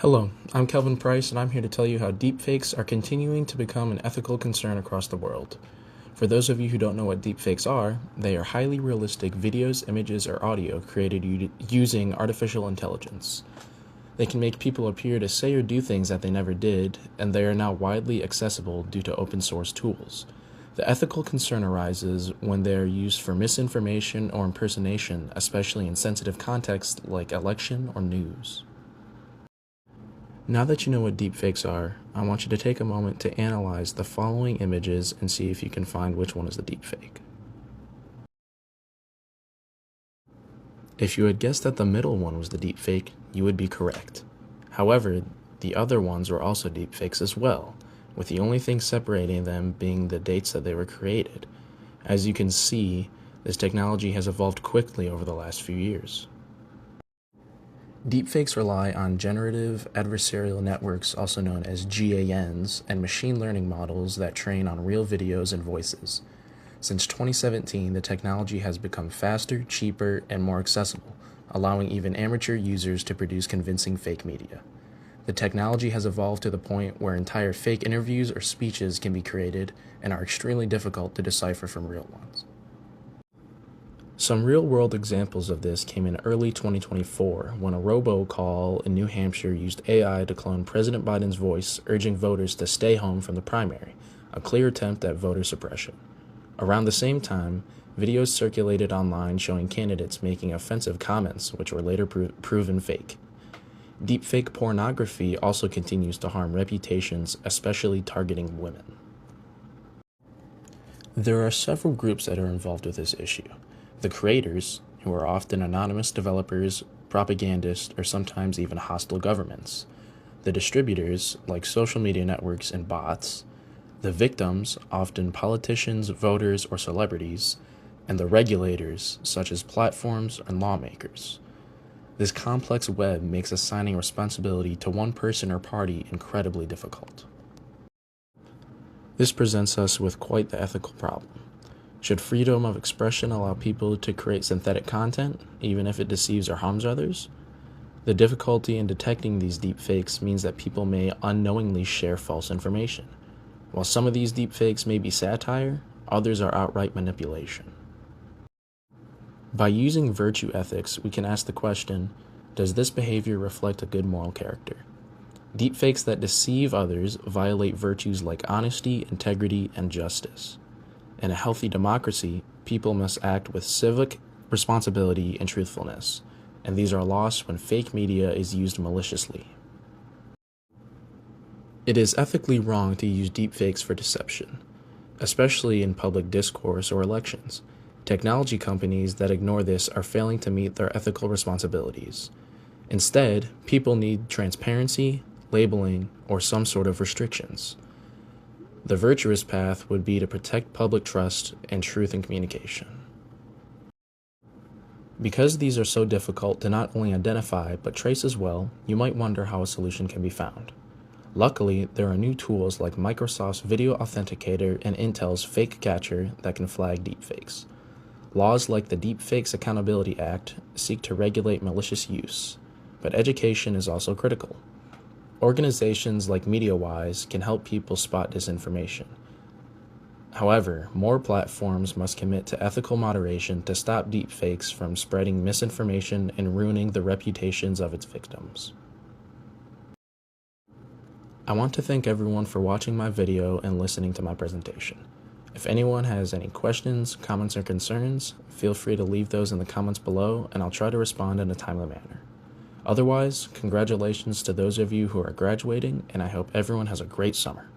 Hello, I'm Kelvin Price, and I'm here to tell you how deepfakes are continuing to become an ethical concern across the world. For those of you who don't know what deepfakes are, they are highly realistic videos, images, or audio created using artificial intelligence. They can make people appear to say or do things that they never did, and they are now widely accessible due to open source tools. The ethical concern arises when they are used for misinformation or impersonation, especially in sensitive contexts like election or news. Now that you know what deepfakes are, I want you to take a moment to analyze the following images and see if you can find which one is the deepfake. If you had guessed that the middle one was the deepfake, you would be correct. However, the other ones were also deepfakes as well, with the only thing separating them being the dates that they were created. As you can see, this technology has evolved quickly over the last few years. Deepfakes rely on generative adversarial networks, also known as GANs, and machine learning models that train on real videos and voices. Since 2017, the technology has become faster, cheaper, and more accessible, allowing even amateur users to produce convincing fake media. The technology has evolved to the point where entire fake interviews or speeches can be created and are extremely difficult to decipher from real ones. Some real-world examples of this came in early 2024 when a robocall in New Hampshire used AI to clone President Biden's voice, urging voters to stay home from the primary, a clear attempt at voter suppression. Around the same time, videos circulated online showing candidates making offensive comments, which were later proven fake. Deepfake pornography also continues to harm reputations, especially targeting women. There are several groups that are involved with this issue. The creators, who are often anonymous developers, propagandists, or sometimes even hostile governments. The distributors, like social media networks and bots. The victims, often politicians, voters, or celebrities. And the regulators, such as platforms and lawmakers. This complex web makes assigning responsibility to one person or party incredibly difficult. This presents us with quite the ethical problem. Should freedom of expression allow people to create synthetic content, even if it deceives or harms others? The difficulty in detecting these deepfakes means that people may unknowingly share false information. While some of these deepfakes may be satire, others are outright manipulation. By using virtue ethics, we can ask the question, does this behavior reflect a good moral character? Deepfakes that deceive others violate virtues like honesty, integrity, and justice. In a healthy democracy, people must act with civic responsibility and truthfulness, and these are lost when fake media is used maliciously. It is ethically wrong to use deepfakes for deception, especially in public discourse or elections. Technology companies that ignore this are failing to meet their ethical responsibilities. Instead, people need transparency, labeling, or some sort of restrictions. The virtuous path would be to protect public trust and truth in communication. Because these are so difficult to not only identify but trace as well, you might wonder how a solution can be found. Luckily, there are new tools like Microsoft's Video Authenticator and Intel's Fake Catcher that can flag deepfakes. Laws like the Deepfakes Accountability Act seek to regulate malicious use, but education is also critical. Organizations like MediaWise can help people spot disinformation. However, more platforms must commit to ethical moderation to stop deepfakes from spreading misinformation and ruining the reputations of its victims. I want to thank everyone for watching my video and listening to my presentation. If anyone has any questions, comments, or concerns, feel free to leave those in the comments below, and I'll try to respond in a timely manner. Otherwise, congratulations to those of you who are graduating, and I hope everyone has a great summer.